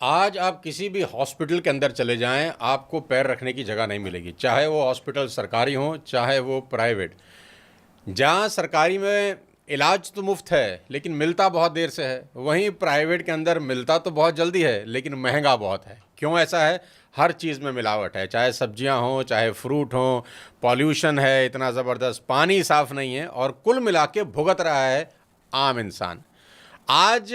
आज आप किसी भी हॉस्पिटल के अंदर चले जाएं, आपको पैर रखने की जगह नहीं मिलेगी, चाहे वो हॉस्पिटल सरकारी हो चाहे वो प्राइवेट। जहाँ सरकारी में इलाज तो मुफ्त है लेकिन मिलता बहुत देर से है, वहीं प्राइवेट के अंदर मिलता तो बहुत जल्दी है लेकिन महंगा बहुत है। क्यों ऐसा है? हर चीज़ में मिलावट है, चाहे सब्जियां हों चाहे फ्रूट हों, पॉल्यूशन है इतना ज़बरदस्त, पानी साफ़ नहीं है, और कुल मिला के भुगत रहा है आम इंसान। आज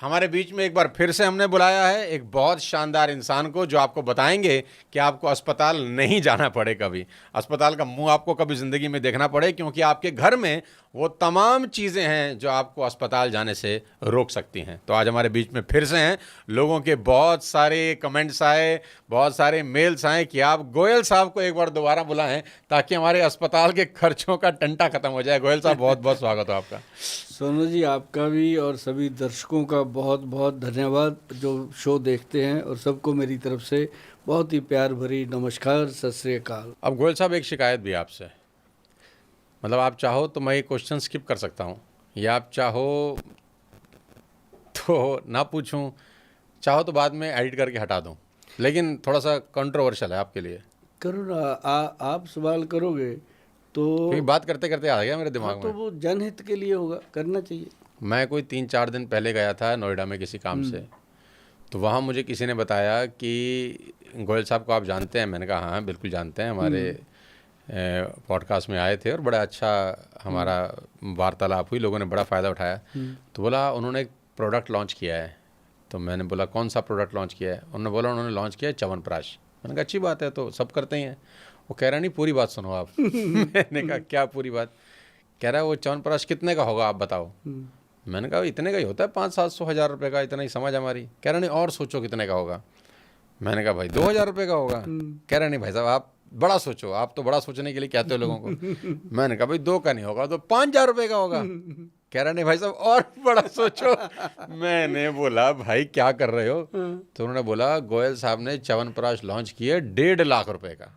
हमारे बीच में एक बार फिर से हमने बुलाया है एक बहुत शानदार इंसान को, जो आपको बताएंगे कि आपको अस्पताल नहीं जाना पड़े, कभी अस्पताल का मुंह आपको कभी ज़िंदगी में देखना पड़े, क्योंकि आपके घर में वो तमाम चीज़ें हैं जो आपको अस्पताल जाने से रोक सकती हैं। तो आज हमारे बीच में फिर से हैं। लोगों के बहुत सारे कमेंट्स आए, बहुत सारे मेल्स आए कि आप गोयल साहब को एक बार दोबारा बुलाएं ताकि हमारे अस्पताल के खर्चों का टंटा खत्म हो जाए। गोयल साहब, बहुत बहुत स्वागत है आपका। सोनू जी, आपका भी और सभी दर्शकों का बहुत बहुत धन्यवाद जो शो देखते हैं, और सबको मेरी तरफ से बहुत ही प्यार भरी नमस्कार, सत श्री अकाल। अब गोयल साहब, एक शिकायत भी आपसे, मतलब आप चाहो तो मैं ये क्वेश्चन स्किप कर सकता हूँ, या आप चाहो तो ना पूछूं, चाहो तो बाद में एडिट करके हटा दूं, लेकिन थोड़ा सा कंट्रोवर्शियल है आपके लिए। करो ना, आप सवाल करोगे तो क्योंकि बात करते करते आ गया मेरे दिमाग तो में। वो जनहित के लिए होगा, करना चाहिए। मैं कोई 3-4 दिन पहले गया था नोएडा में किसी काम से, तो वहाँ मुझे किसी ने बताया कि गोयल साहब को आप जानते हैं। मैंने कहा हाँ बिल्कुल जानते हैं, हमारे पॉडकास्ट में आए थे और बड़ा अच्छा हमारा वार्तालाप हुई, लोगों ने बड़ा फ़ायदा उठाया। तो बोला उन्होंने एक प्रोडक्ट लॉन्च किया है। तो मैंने बोला कौन सा प्रोडक्ट लॉन्च किया है? उन्होंने बोला उन्होंने लॉन्च किया है च्यवनप्राश। मैंने कहा अच्छी बात है, तो सब करते ही हैं। वो कह रहा नहीं पूरी बात सुनो आप। मैंने कहा क्या पूरी बात? कह रहा है वो च्यवनप्राश कितने का होगा आप बताओ। मैंने कहा इतने का ही होता है, 500-700 हज़ार रुपये का, इतना ही समझ हमारी। कह रहा नहीं और सोचो कितने का होगा। मैंने कहा भाई 2,000 रुपये का होगा। कह रहा नहीं भाई साहब आप बड़ा सोचो, आप तो बड़ा सोचने के लिए कहते हो लोगों को। मैंने कहा भाई 2 का नहीं होगा तो 5,000 रुपये का होगा। कह रहा नहीं भाई साहब और बड़ा सोचो। मैंने बोला भाई क्या कर रहे हो? तो उन्होंने बोला गोयल साहब ने च्यवनप्राश लॉन्च किए 1.5 लाख रुपए का।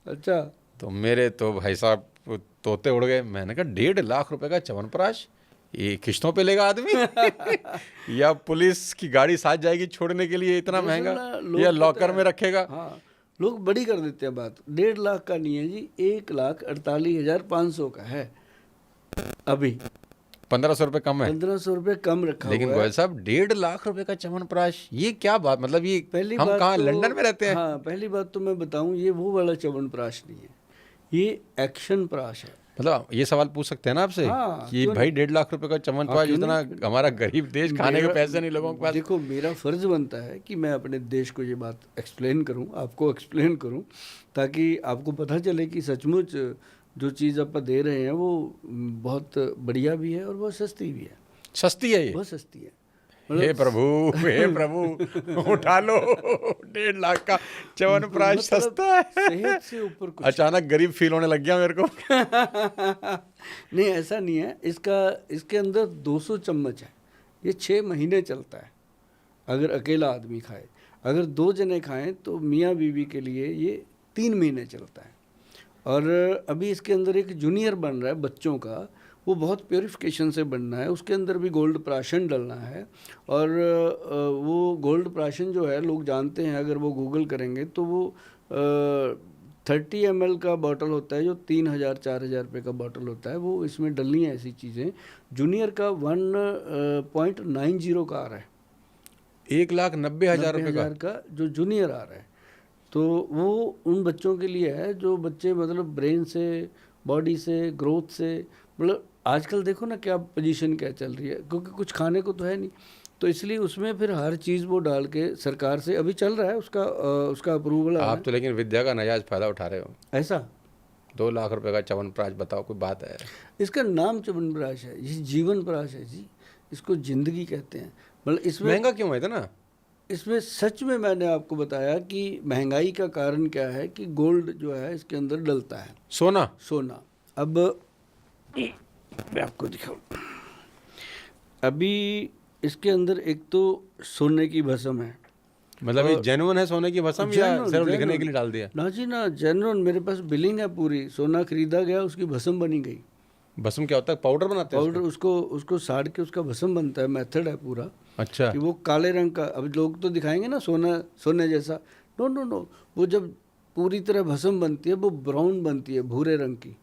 अच्छा, तो मेरे तो भाई साहब तोते उड़ गए। मैंने कहा 1.5 लाख रुपए का च्यवनप्राश, ये किश्तों पे लेगा आदमी या पुलिस की गाड़ी साथ जाएगी छोड़ने के लिए इतना महंगा, या लॉकर में रखेगा? हाँ, लोग बड़ी कर देते हैं बात। 1.5 लाख का नहीं है जी, 1,48,500 का है। अभी 1,500 रुपये कम है, 1,500 रुपये कम रखा लेकिन हुआ है। गोयल साहब 1.5 लाख रुपए का च्यवनप्राश, ये क्या बात? मतलब ये पहली हम बात कहाँ तो, लंदन में रहते हैं? हाँ, पहली बात तो मैं बताऊं, ये वो वाला च्यवनप्राश नहीं है, ये एक्शन प्राश है। मतलब ये सवाल पूछ सकते हैं ना आपसे हाँ, कि भाई 1.5 लाख रुपए का च्यवनप्राश, क्यों इतना हमारा गरीब देश, खाने के पैसे नहीं लोगों के पास। देखो, मेरा फर्ज बनता है कि मैं अपने देश को ये बात एक्सप्लेन करूं, आपको एक्सप्लेन करूं, ताकि आपको पता चले कि सचमुच जो चीज़ आप दे रहे हैं वो बहुत बढ़िया भी है और बहुत सस्ती भी है। सस्ती है ये? बहुत सस्ती है। हे प्रभु, हे प्रभु, उठा लो 1.5 लाख का च्यवनप्राश सस्ता है। सेहत से ऊपर कुछ अचानक गरीब फील होने लग गया मेरे को। नहीं, ऐसा नहीं है। इसके अंदर 200 चम्मच है। ये 6 महीने चलता है अगर अकेला आदमी खाए। अगर 2 जने खाएं तो मियाँ बीवी के लिए ये 3 महीने चलता है। और अभी इसके अंदर एक जूनियर बन रहा है बच्चों का, वो बहुत प्योरिफिकेशन से बनना है। उसके अंदर भी गोल्ड प्राशन डलना है, और वो गोल्ड प्राशन जो है लोग जानते हैं, अगर वो गूगल करेंगे तो वो 30 ml का बॉटल होता है जो 3,000-4,000 रुपये का बॉटल होता है। वो इसमें डलनी है ऐसी चीज़ें। जूनियर का 1.90 का आ रहा है, 1,90,000 रुपये का जो जूनियर आ रहा है। तो वो उन बच्चों के लिए है जो बच्चे मतलब ब्रेन से, बॉडी से, ग्रोथ से, मतलब आजकल देखो ना क्या पोजीशन क्या चल रही है, क्योंकि कुछ खाने को तो है नहीं, तो इसलिए उसमें फिर हर चीज़ वो डाल के सरकार से अभी चल रहा है, उसका अप्रूवल आप तो लेकिन विद्या का नाजायज फायदा उठा रहे हो। ऐसा 2 लाख रुपए का च्यवनप्राश, बताओ कोई बात है? इसका नाम च्यवनप्राश है, ये जीवन प्राश है जी, इसको जिंदगी कहते हैं। मतलब इसमें महंगा क्यों है इतना? इसमें सच में मैंने आपको बताया कि महंगाई का कारण क्या है, कि गोल्ड जो है इसके अंदर डलता है, सोना। अब मैं आपको दिखाऊं, अभी इसके अंदर एक तो सोने की भस्म है। मतलब ये जेन्युइन है सोने की भस्म, या सिर्फ लिखने के लिए डाल दिया? ना जी ना, जेन्युइन। मेरे पास बिलिंग है पूरी, सोना खरीदा गया, उसकी भस्म बनी गई। भस्म क्या होता है? पाउडर बनाते हैं पाउडर, उसको साड़ के उसका भस्म बनता है, मेथड है पूरा। उसका? अच्छा। कि वो काले रंग का, अब लोग तो दिखाएंगे ना सोने जैसा, नो नो नो, वो जब पूरी तरह भस्म बनती है वो ब्राउन बनती है, भूरे रंग की,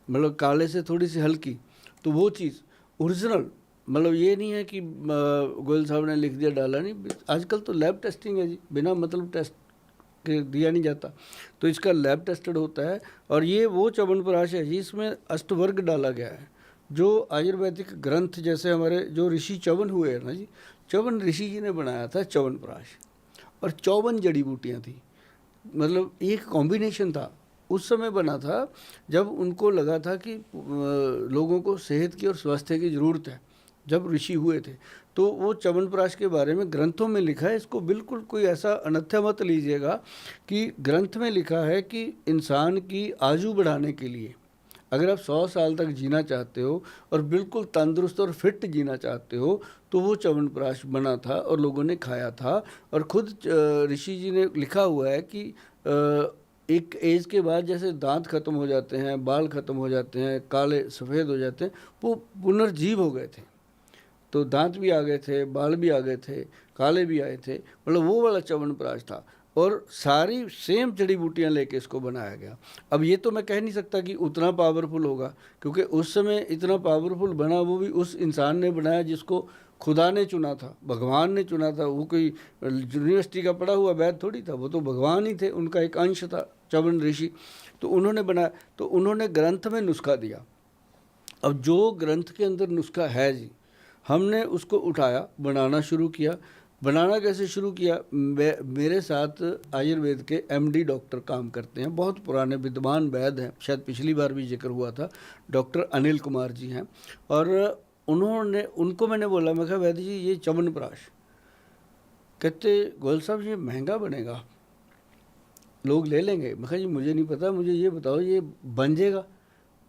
मतलब काले से थोड़ी सी हल्की। तो वो चीज़ ओरिजिनल, मतलब ये नहीं है कि गोयल साहब ने लिख दिया डाला नहीं। आजकल तो लैब टेस्टिंग है जी, बिना मतलब टेस्ट के दिया नहीं जाता, तो इसका लैब टेस्टेड होता है। और ये वो च्यवनप्राश है जी, इसमें अष्टवर्ग डाला गया है, जो आयुर्वेदिक ग्रंथ, जैसे हमारे जो ऋषि च्यवन हुए हैं ना जी, च्यवन ऋषि जी ने बनाया था च्यवनप्राश, और 54 जड़ी बूटियाँ थी, मतलब एक कॉम्बिनेशन था। उस समय बना था जब उनको लगा था कि लोगों को सेहत की और स्वास्थ्य की ज़रूरत है, जब ऋषि हुए थे। तो वो च्यवनप्राश के बारे में ग्रंथों में लिखा है, इसको बिल्कुल कोई ऐसा अन्यथा मत लीजिएगा कि ग्रंथ में लिखा है कि इंसान की आयु बढ़ाने के लिए, अगर आप 100 साल तक जीना चाहते हो और बिल्कुल तंदुरुस्त और फिट जीना चाहते हो, तो वो च्यवनप्राश बना था और लोगों ने खाया था। और खुद ऋषि जी ने लिखा हुआ है कि एक एज के बाद जैसे दांत खत्म हो जाते हैं, बाल खत्म हो जाते हैं, काले सफ़ेद हो जाते हैं, वो पुनर्जीव हो गए थे। तो दांत भी आ गए थे, बाल भी आ गए थे, काले भी आए थे, मतलब वो वाला च्यवनप्राश था। और सारी सेम जड़ी बूटियाँ लेके इसको बनाया गया। अब ये तो मैं कह नहीं सकता कि उतना पावरफुल होगा, क्योंकि उस समय इतना पावरफुल बना वो भी उस इंसान ने बनाया जिसको खुदा ने चुना था, भगवान ने चुना था। वो कोई यूनिवर्सिटी का पढ़ा हुआ वैद थोड़ी था, वो तो भगवान ही थे, उनका एक अंश था च्यवन ऋषि। तो उन्होंने बनाया, तो उन्होंने ग्रंथ में नुस्खा दिया। अब जो ग्रंथ के अंदर नुस्खा है जी, हमने उसको उठाया, बनाना शुरू किया। बनाना कैसे शुरू किया? मेरे साथ आयुर्वेद के एमडी डॉक्टर काम करते हैं, बहुत पुराने विद्वान वैद्य हैं, शायद पिछली बार भी जिक्र हुआ था, डॉक्टर अनिल कुमार जी हैं। और उनको मैंने बोला, मैं कहा वैद्य जी ये च्यवनप्राश, कहते गोयल साहब ये महंगा बनेगा, लोग ले लेंगे। मैं कहा जी मुझे नहीं पता, मुझे ये बताओ ये बन जाएगा?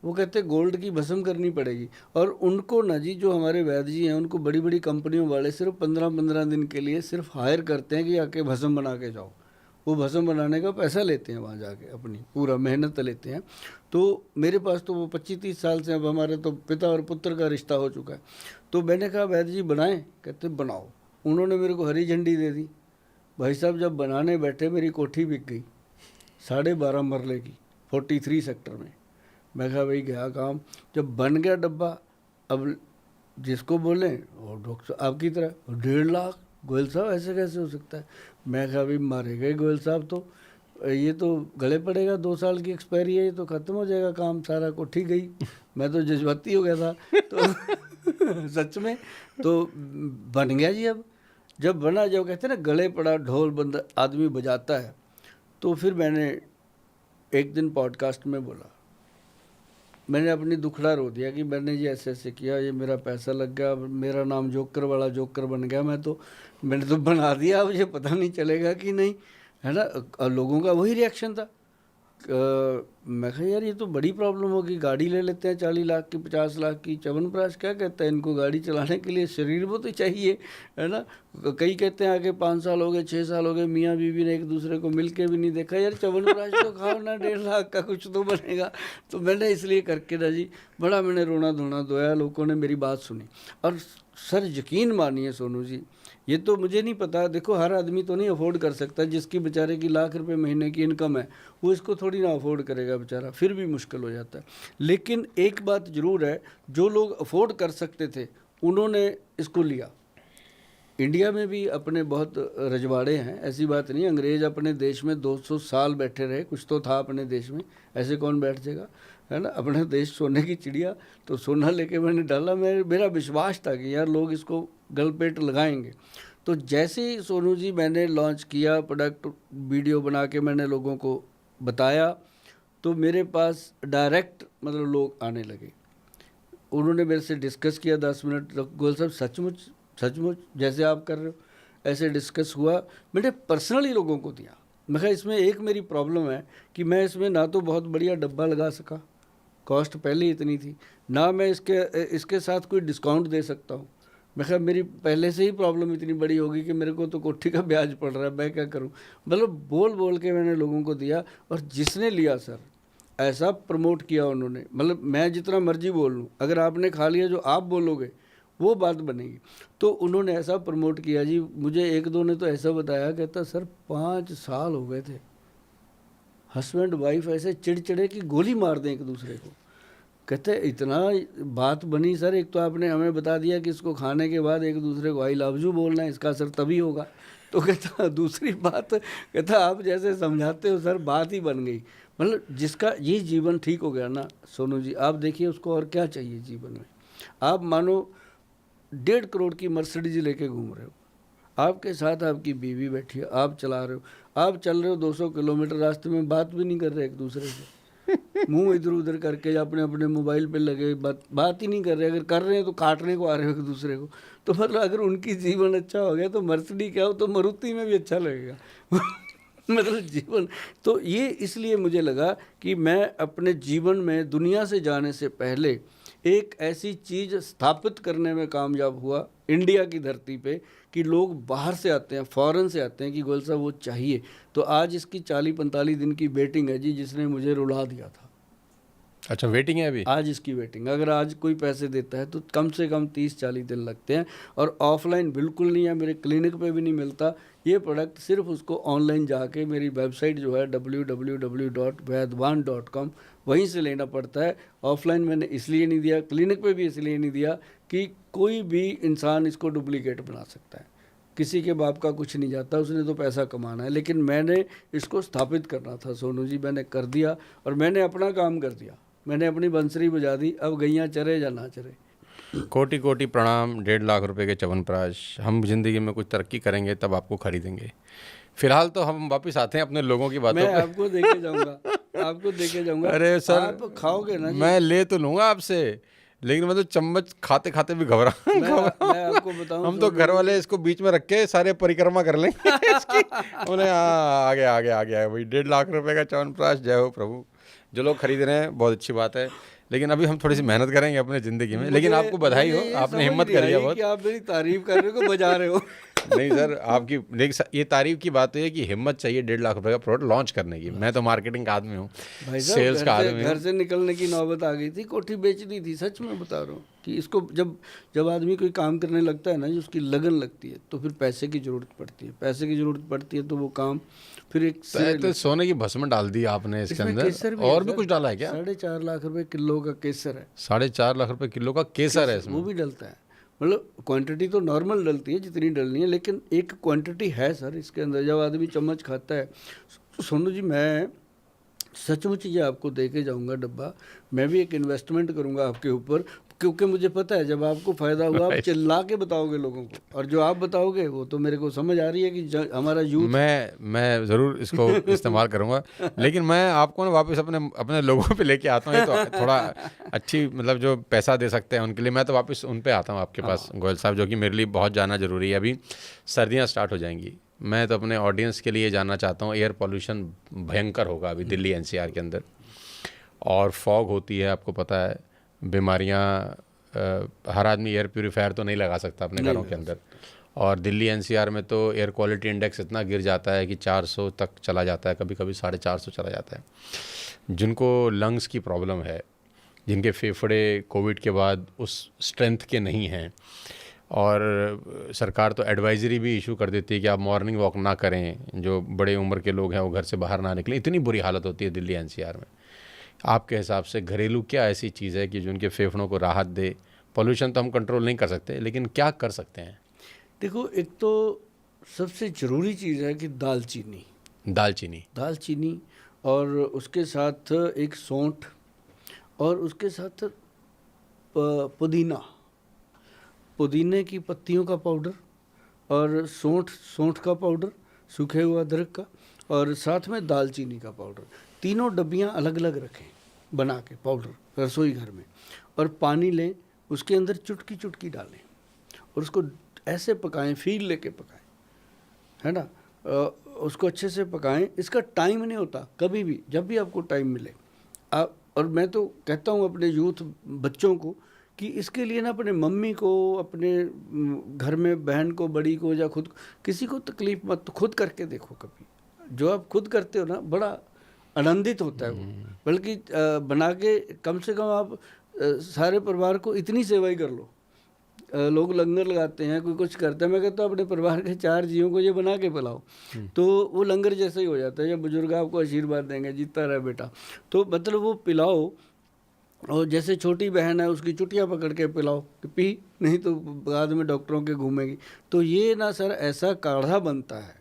वो कहते गोल्ड की भस्म करनी पड़ेगी। और उनको ना जी, जो हमारे वैद्य जी हैं, उनको बड़ी बड़ी कंपनियों वाले सिर्फ 15-15 दिन के लिए सिर्फ हायर करते हैं कि आके भस्म बना के जाओ। वो भस्म बनाने का पैसा लेते हैं वहाँ जाके, अपनी पूरा मेहनत लेते हैं। तो मेरे पास तो वो 25-30 साल से, अब हमारे तो पिता और पुत्र का रिश्ता हो चुका है। तो मैंने कहा वैद्य जी बनाएं? कहते बनाओ। उन्होंने मेरे को हरी झंडी दे दी। भाई साहब जब बनाने बैठे मेरी कोठी बिक गई 12.5 मरले की, 43 सेक्टर में। मैं कहा भाई गया काम। जब बन गया डब्बा, अब जिसको बोले और डॉक्टर आपकी तरह 1.5 लाख, गोयल साहब ऐसे कैसे हो सकता है? मैं कहा भाई मारे गए गोयल साहब, तो ये तो गले पड़ेगा, 2 साल की एक्सपायरी है, ये तो ख़त्म हो जाएगा काम सारा, कोठी गई। मैं तो जज्बाती हो गया था तो सच में तो बन गया जी। अब जब बना, जब कहते हैं ना गले पड़ा ढोल बंदा आदमी बजाता है, तो फिर मैंने एक दिन पॉडकास्ट में बोला, मैंने अपनी दुखड़ा रो दिया कि मैंने ये ऐसे ऐसे किया, ये मेरा पैसा लग गया, मेरा नाम जोकर वाला जोकर बन गया। मैंने तो बना दिया, अब ये पता नहीं चलेगा कि नहीं, है ना। और लोगों का वही रिएक्शन था। मैं कहा यार ये तो बड़ी प्रॉब्लम होगी, गाड़ी ले लेते हैं 40 लाख की, 50 लाख की, च्यवनप्राश क्या कहता है, इनको गाड़ी चलाने के लिए शरीर वो तो चाहिए, है ना। कई कहते हैं आगे 5 साल हो गए, 6 साल हो गए, मियाँ बीवी ने एक दूसरे को मिल के भी नहीं देखा। यार च्यवनप्राश तो खाओ ना, 1.5 लाख का कुछ तो बनेगा। तो मैंने इसलिए करके ना जी, बड़ा मैंने रोना धोना धोया, लोगों ने मेरी बात सुनी। और सर यकीन मानिए सोनू जी, ये तो मुझे नहीं पता, देखो हर आदमी तो नहीं अफोर्ड कर सकता, जिसकी बेचारे की लाख रुपए महीने की इनकम है वो इसको थोड़ी ना अफोर्ड करेगा बेचारा, फिर भी मुश्किल हो जाता है। लेकिन एक बात ज़रूर है, जो लोग अफोर्ड कर सकते थे उन्होंने इसको लिया। इंडिया में भी अपने बहुत रजवाड़े हैं, ऐसी बात नहीं। अंग्रेज़ अपने देश में 200 साल बैठे रहे, कुछ तो था अपने देश में, ऐसे कौन बैठ जाएगा, है ना। अपने देश सोने की चिड़िया, तो सोना लेके मैंने डाला। मेरा विश्वास था कि यार लोग इसको गलपेट लगाएंगे। तो जैसे ही सोनू जी मैंने लॉन्च किया प्रोडक्ट, वीडियो बना के मैंने लोगों को बताया, तो मेरे पास डायरेक्ट मतलब लोग आने लगे। उन्होंने मेरे से डिस्कस किया 10 मिनट तक, गोयल साहब सचमुच जैसे आप कर रहे हो ऐसे डिस्कस हुआ। मैंने पर्सनली लोगों को दिया। मैं कहा इसमें एक मेरी प्रॉब्लम है कि मैं इसमें ना तो बहुत बढ़िया डब्बा लगा सका, कॉस्ट पहले ही इतनी थी, ना मैं इसके साथ कोई डिस्काउंट दे सकता हूँ। मैं कहा मेरी पहले से ही प्रॉब्लम इतनी बड़ी होगी कि मेरे को तो कोठी का ब्याज पड़ रहा है, मैं क्या करूँ। मतलब बोल बोल के मैंने लोगों को दिया, और जिसने लिया सर ऐसा प्रमोट किया उन्होंने, मतलब मैं जितना मर्जी बोल लूँ, अगर आपने खा लिया जो आप बोलोगे वो बात बनेगी। तो उन्होंने ऐसा प्रमोट किया जी, मुझे एक दो ने तो ऐसा बताया, कहता सर 5 साल हो गए थे हस्बैंड वाइफ ऐसे चिड़चिड़े कि गोली मार दें एक दूसरे को। कहते इतना बात बनी सर, एक तो आपने हमें बता दिया कि इसको खाने के बाद एक दूसरे को आई लव यू बोलना है, इसका असर तभी होगा। तो कहता दूसरी बात, कहता आप जैसे समझाते हो सर बात ही बन गई। मतलब जिसका ये जीवन ठीक हो गया ना सोनू जी, आप देखिए उसको और क्या चाहिए जीवन में। आप मानो 1.5 करोड़ की मर्सिडीज लेके घूम रहे हो, आपके साथ आपकी बीवी बैठी है, आप चला रहे हो, आप चल रहे हो 200 किलोमीटर, रास्ते में बात भी नहीं कर रहे एक दूसरे से, मुंह इधर उधर करके अपने अपने मोबाइल पे लगे, बात ही नहीं कर रहे, अगर कर रहे हैं तो काटने को आ रहे हो एक दूसरे को। तो मतलब अगर उनकी जीवन अच्छा हो गया तो मर्सिडी क्या हो तो मारुति में भी अच्छा लगेगा मतलब जीवन तो ये इसलिए मुझे लगा कि मैं अपने जीवन में दुनिया से जाने से पहले एक ऐसी चीज़ स्थापित करने में कामयाब हुआ इंडिया की धरती पे कि लोग बाहर से आते हैं, फॉरेन से आते हैं कि गोयल साहब वो चाहिए। तो आज इसकी 40-45 दिन की वेटिंग है जी, जिसने मुझे रुला दिया था। अच्छा, वेटिंग है अभी? आज इसकी वेटिंग, अगर आज कोई पैसे देता है तो कम से कम 30-40 दिन लगते हैं, और ऑफलाइन बिल्कुल नहीं है, मेरे क्लिनिक पे भी नहीं मिलता ये प्रोडक्ट। सिर्फ उसको ऑनलाइन जाके मेरी वेबसाइट जो है www.vaidwan.com वहीं से लेना पड़ता है। ऑफलाइन मैंने इसलिए नहीं दिया, क्लिनिक पे भी इसलिए नहीं दिया कि कोई भी इंसान इसको डुप्लीकेट बना सकता है, किसी के बाप का कुछ नहीं जाता, उसने तो पैसा कमाना है। लेकिन मैंने इसको स्थापित करना था सोनू जी, मैंने कर दिया और मैंने अपना काम कर दिया, मैंने अपनी बंसरी बजा दी, अब गैया चरे या ना चरे। कोटि कोटि प्रणाम। 1.5 लाख रुपए के च्यवनप्राश। हम जिंदगी में कुछ तरक्की करेंगे तब आपको खरीदेंगे। फिलहाल तो हम वापस आते हैं अपने लोगों की बातों मैं आपको देके जाऊंगा, आपको देके जाऊंगा। अरे सर, आप खाओगे ना जी? मैं ले तो लूंगा आपसे, लेकिन मैं तो चम्मच खाते खाते भी घबरा मैं आपको बताऊं, हम तो घर वाले इसको बीच में रख के सारे परिक्रमा कर लेंगे इसकी। उन्हें आ गया भाई 1.5 लाख रुपए का च्यवनप्राश। जय हो प्रभु। जो लोग खरीद रहे हैं बहुत अच्छी बात है, लेकिन अभी हम थोड़ी सी मेहनत करेंगे अपने ज़िंदगी में। लेकिन आपको बधाई हो, आपने हिम्मत करी है बहुत। कि आप मेरी तारीफ कर रहे हो, बजा रहे हो नहीं सर, आपकी ये तारीफ की बात है कि हिम्मत चाहिए 1.5 लाख रुपए का प्रोडक्ट लॉन्च करने की। मैं तो मार्केटिंग का आदमी हूँ, सेल्स का आदमी हूँ। घर से निकलने की नौबत आ गई थी, कोठी बेचनी थी, सच में बता रहा हूँ कि इसको जब आदमी कोई काम करने लगता है ना, जो उसकी लगन लगती है, तो फिर पैसे की ज़रूरत पड़ती है, पैसे की ज़रूरत पड़ती है तो वो काम फिर एक तो सोने की भस्म डाल दी आपने इसके अंदर, और भी कुछ डाला है क्या? 4.5 लाख रुपए किलो का केसर है। 4.5 लाख रुपए किलो का केसर है इसमें? वो भी डलता है, मतलब क्वांटिटी तो नॉर्मल डलती है जितनी डलनी है, लेकिन एक क्वांटिटी है सर इसके अंदर। जब आदमी चम्मच खाता है, सोनू जी मैं सचमुच ये आपको दे के जाऊँगा डब्बा, मैं भी एक इन्वेस्टमेंट करूँगा आपके ऊपर, क्योंकि मुझे पता है जब आपको फ़ायदा हुआ आप चिल्ला के बताओगे लोगों को, और जो आप बताओगे वो तो मेरे को समझ आ रही है कि हमारा यूथ। मैं ज़रूर इसको इस्तेमाल करूँगा, लेकिन मैं आपको ना वापस अपने लोगों पे लेके आता हूँ। तो थोड़ा अच्छी, मतलब जो पैसा दे सकते हैं उनके लिए मैं तो वापस उन पे आता हूँ आपके पास गोयल साहब, जो कि मेरे लिए बहुत जाना ज़रूरी है। अभी सर्दियाँ स्टार्ट हो जाएंगी, मैं तो अपने ऑडियंस के लिए जानना चाहता हूँ। एयर पॉल्यूशन भयंकर होगा अभी दिल्ली एनसीआर के अंदर, और फॉग होती है, आपको पता है, बीमारियाँ। हर आदमी एयर प्यूरीफायर तो नहीं लगा सकता अपने घरों के अंदर, और दिल्ली एनसीआर में तो एयर क्वालिटी इंडेक्स इतना गिर जाता है कि 400 तक चला जाता है, कभी कभी 450 चला जाता है। जिनको लंग्स की प्रॉब्लम है, जिनके फेफड़े कोविड के बाद उस स्ट्रेंथ के नहीं हैं, और सरकार तो एडवाइजरी भी इशू कर देती है कि आप मॉर्निंग वॉक ना करें, जो बड़े उम्र के लोग हैं वो घर से बाहर ना निकलें। इतनी बुरी हालत होती है दिल्ली एनसीआर में। आपके हिसाब से घरेलू क्या ऐसी चीज़ है कि जो उनके फेफड़ों को राहत दे? पॉल्यूशन तो हम कंट्रोल नहीं कर सकते, लेकिन क्या कर सकते हैं? देखो, एक तो सबसे ज़रूरी चीज़ है कि दालचीनी, और उसके साथ एक सौंठ, और उसके साथ पुदीने की पत्तियों का पाउडर, और सौंठ का पाउडर, सूखे हुआ अदरक का, और साथ में दालचीनी का पाउडर। तीनों डब्बियाँ अलग अलग रखें बना के पाउडर रसोई घर में, और पानी लें, उसके अंदर चुटकी चुटकी डालें, और उसको ऐसे पकाएं, फील लेके पकाएं, है ना। उसको अच्छे से पकाएं। इसका टाइम नहीं होता, कभी भी जब भी आपको टाइम मिले आप। और मैं तो कहता हूँ अपने यूथ बच्चों को कि इसके लिए ना अपने मम्मी को, अपने घर में बहन को, बड़ी को, या खुद किसी को तकलीफ़ मत, खुद करके देखो कभी। जो आप खुद करते हो ना, बड़ा आनंदित होता है वो, बल्कि बना के कम से कम आप सारे परिवार को इतनी सेवा ही कर लो। लोग लंगर लगाते हैं, कोई कुछ करता है, मैं कहता हूँ अपने परिवार के 4 जीवों को ये बना के पिलाओ, तो वो लंगर जैसा ही हो जाता है। जब बुजुर्ग आपको आशीर्वाद देंगे, जीता रहे बेटा, तो मतलब वो पिलाओ। और जैसे छोटी बहन है, उसकी चुटिया पकड़ के पिलाओ कि पी, नहीं तो बाद में डॉक्टरों के घूमेगी। तो ये ना सर ऐसा काढ़ा बनता है,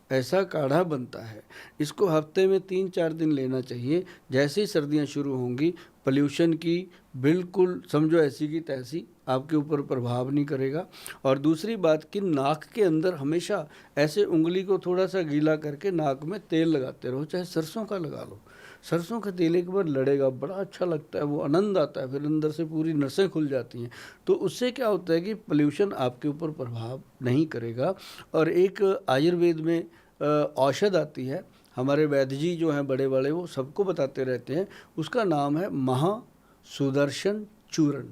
ऐसा काढ़ा बनता है, इसको हफ्ते में 3-4 दिन लेना चाहिए। जैसे ही सर्दियाँ शुरू होंगी, पोल्यूशन की बिल्कुल समझो ऐसी की तैसी, आपके ऊपर प्रभाव नहीं करेगा। और दूसरी बात कि नाक के अंदर हमेशा ऐसे उंगली को थोड़ा सा गीला करके नाक में तेल लगाते रहो, चाहे सरसों का लगा लो। सरसों का तेल एक बार लड़ेगा, बड़ा अच्छा लगता है, वो आनंद आता है, फिर अंदर से पूरी नसें खुल जाती हैं। तो उससे क्या होता है कि पोल्यूशन आपके ऊपर प्रभाव नहीं करेगा। और एक आयुर्वेद में औषध आती है, हमारे वैद्य जी जो हैं बड़े बड़े, वो सबको बताते रहते हैं, उसका नाम है महासुदर्शन चूर्ण।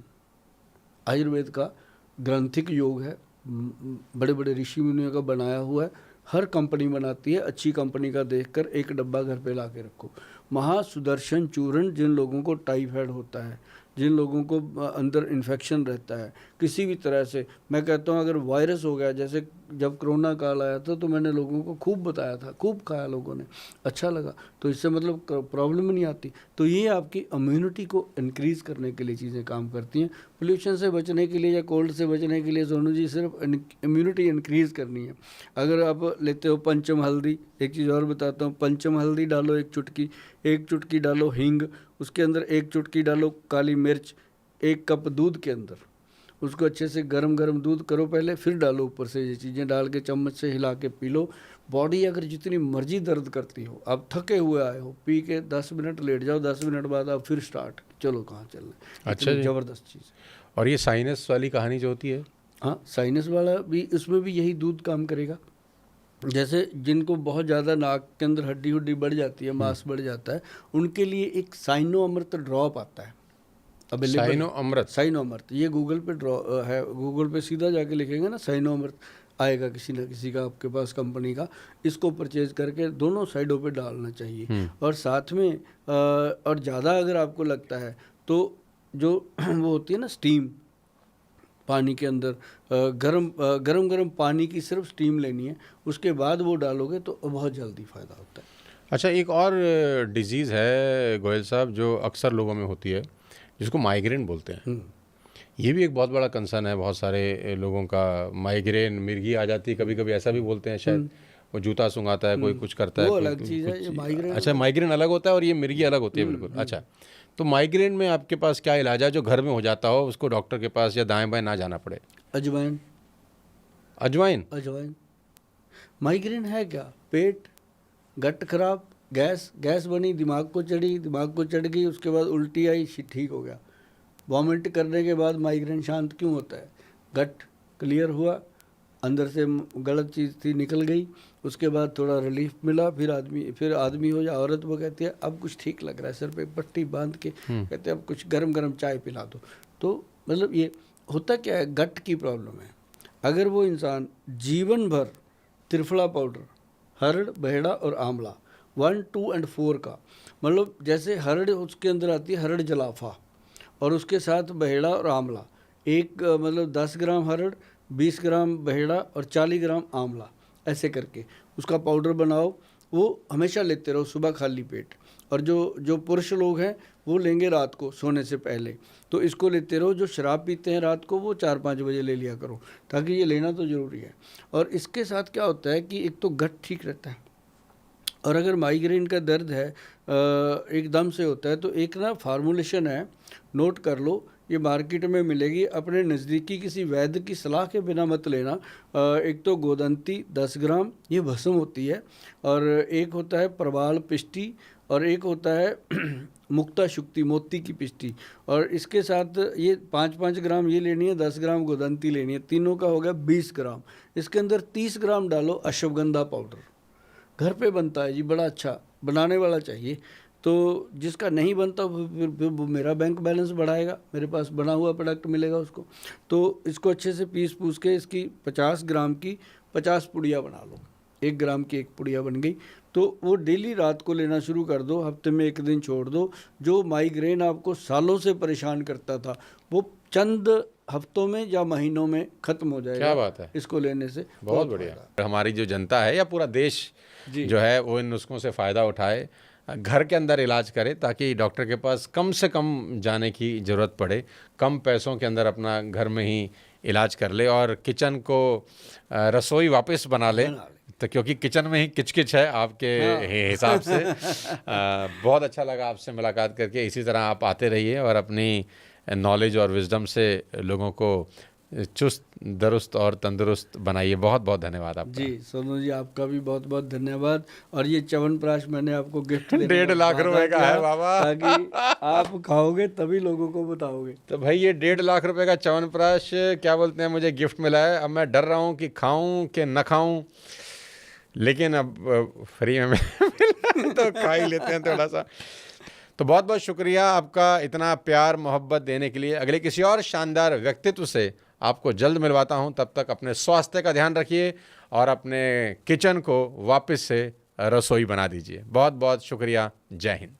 आयुर्वेद का ग्रंथिक योग है, बड़े बड़े ऋषि मुनियों का बनाया हुआ है। हर कंपनी बनाती है, अच्छी कंपनी का देखकर एक डब्बा घर पे ला के रखो। महासुदर्शन चूर्ण, जिन लोगों को टाइफाइड होता है, जिन लोगों को अंदर इन्फेक्शन रहता है किसी भी तरह से, मैं कहता हूँ अगर वायरस हो गया, जैसे जब कोरोना काल आया था तो मैंने लोगों को खूब बताया था, खूब खाया लोगों ने, अच्छा लगा, तो इससे मतलब प्रॉब्लम नहीं आती। तो ये आपकी इम्यूनिटी को इंक्रीज़ करने के लिए चीज़ें काम करती हैं। पोल्यूशन से बचने के लिए या कोल्ड से बचने के लिए सोनू जी सिर्फ इम्यूनिटी इंक्रीज़ करनी है। अगर आप लेते हो पंचम हल्दी, एक चीज़ और बताता हूँ, पंचम हल्दी डालो एक चुटकी डालो हींग, उसके अंदर एक चुटकी डालो काली मिर्च, 1 कप दूध के अंदर, उसको अच्छे से गरम दूध करो पहले, फिर डालो ऊपर से ये चीज़ें डाल के चम्मच से हिला के पी लो। बॉडी अगर जितनी मर्जी दर्द करती हो, आप थके हुए आए हो, पी के 10 मिनट लेट जाओ, 10 मिनट बाद आप फिर स्टार्ट, चलो कहाँ चल रहे। अच्छा जी, ज़बरदस्त चीज़। और ये साइनस वाली कहानी जो होती है, हाँ, साइनस वाला भी, उसमें भी यही दूध काम करेगा। जैसे जिनको बहुत ज़्यादा नाक के अंदर हड्डी बढ़ जाती है, मांस बढ़ जाता है, उनके लिए एक साइनो अमृत ड्रॉप आता है अवेलेबल। साइनो अमृत, ये गूगल पे है, गूगल पे सीधा जाके लिखेंगे ना साइनो अमृत, आएगा किसी न किसी का आपके पास कंपनी का। इसको परचेज करके दोनों साइडों पे डालना चाहिए। और साथ में और ज़्यादा अगर आपको लगता है तो जो वो होती है ना स्टीम, पानी के अंदर गरम पानी की सिर्फ स्टीम लेनी है, उसके बाद वो डालोगे तो बहुत जल्दी फ़ायदा होता है। अच्छा, एक और डिजीज़ है गोयल साहब जो अक्सर लोगों में होती है, जिसको माइग्रेन बोलते हैं। ये भी एक बहुत बड़ा कंसर्न है बहुत सारे लोगों का। माइग्रेन, मिर्गी आ जाती है कभी कभी, ऐसा भी बोलते हैं शायद, वो जूता सुंघाता है, कोई कुछ करता है, वो अलग चीज़ है, ये माइग्रेन। अच्छा, माइग्रेन अलग होता है और ये मिर्गी अलग होती है, बिल्कुल। अच्छा, तो माइग्रेन में आपके पास क्या इलाज है जो घर में हो जाता हो, उसको डॉक्टर के पास या दाएं बाएं ना जाना पड़े? अजवाइन। अजवाइन माइग्रेन है क्या? पेट, गट खराब, गैस बनी, दिमाग को चढ़ गई, उसके बाद उल्टी आई, ठीक हो गया। वॉमिट करने के बाद माइग्रेन शांत क्यों होता है? गट क्लियर हुआ, अंदर से गलत चीज़ थी निकल गई, उसके बाद थोड़ा रिलीफ मिला, फिर आदमी हो या औरत, वो कहती है अब कुछ ठीक लग रहा है, सर पे पट्टी बांध के कहते हैं अब कुछ गरम चाय पिला दो। तो मतलब ये होता क्या है, गट की प्रॉब्लम है। अगर वो इंसान जीवन भर त्रिफला पाउडर, हरड़, बहेड़ा और आंवला 1, 2 और 4 का, मतलब जैसे हरड़ उसके अंदर आती है, हरड़ जलाफा, और उसके साथ बहेड़ा और आंवला, एक मतलब 10 ग्राम हरड़, 20 ग्राम बहेड़ा और 40 ग्राम आंवला, ऐसे करके उसका पाउडर बनाओ, वो हमेशा लेते रहो सुबह खाली पेट। और जो पुरुष लोग हैं वो लेंगे रात को सोने से पहले, तो इसको लेते रहो। जो शराब पीते हैं रात को वो 4-5 बजे ले लिया करो, ताकि ये लेना तो ज़रूरी है। और इसके साथ क्या होता है कि एक तो गट ठीक रहता है, और अगर माइग्रेन का दर्द है एकदम से होता है, तो एक ना फार्मूलेशन है, नोट कर लो, ये मार्केट में मिलेगी, अपने नज़दीकी किसी वैद्य की सलाह के बिना मत लेना। एक तो गोदंती 10 ग्राम, ये भस्म होती है, और एक होता है प्रवाल पिष्टी, और एक होता है मुक्ता शुक्ति, मोती की पिष्टी, और इसके साथ ये 5-5 ग्राम ये लेनी है, 10 ग्राम गोदंती लेनी है, तीनों का हो गया 20 ग्राम। इसके अंदर 30 ग्राम डालो अश्वगंधा पाउडर, घर पे बनता है जी, बड़ा अच्छा, बनाने वाला चाहिए। तो जिसका नहीं बनता फिर वो मेरा बैंक बैलेंस बढ़ाएगा, मेरे पास बना हुआ प्रोडक्ट मिलेगा उसको। तो इसको अच्छे से पीस के इसकी 50 ग्राम की 50 पुड़िया बना लो, 1 ग्राम की एक पुड़िया बन गई। तो वो डेली रात को लेना शुरू कर दो, हफ्ते में 1 दिन छोड़ दो। जो माइग्रेन आपको सालों से परेशान करता था वो चंद हफ्तों में या महीनों में खत्म हो जाएगा। क्या बात है, इसको लेने से बहुत बढ़िया। हमारी जो जनता है या पूरा देश जो है वो इन नुस्खों से फ़ायदा उठाए, घर के अंदर इलाज करे, ताकि डॉक्टर के पास कम से कम जाने की ज़रूरत पड़े, कम पैसों के अंदर अपना घर में ही इलाज कर ले और किचन को रसोई वापस बना ले। तो क्योंकि किचन में ही किचकिच है आपके हिसाब से। बहुत अच्छा लगा आपसे मुलाकात करके। इसी तरह आप आते रहिए और अपनी नॉलेज और विजडम से लोगों को चुस्त दुरुस्त और तंदुरुस्त बनाइए। बहुत बहुत धन्यवाद आपका। जी सोनू जी, आपका भी बहुत बहुत धन्यवाद। और ये च्यवनप्राश मैंने आपको गिफ्ट 1.5 लाख रुपए का है बाबा, ताकि आप खाओगे तभी लोगों को बताओगे। तो भाई ये 1.5 लाख रुपए का च्यवनप्राश क्या बोलते हैं, मुझे गिफ्ट मिला है। अब मैं डर रहा हूँ कि खाऊं कि न खाऊं, लेकिन अब फ्री में मिला तो खा ही लेते हैं थोड़ा सा। तो बहुत बहुत शुक्रिया आपका इतना प्यार मोहब्बत देने के लिए। अगले किसी और शानदार व्यक्तित्व से आपको जल्द मिलवाता हूं। तब तक अपने स्वास्थ्य का ध्यान रखिए और अपने किचन को वापस से रसोई बना दीजिए। बहुत बहुत शुक्रिया। जय हिंद।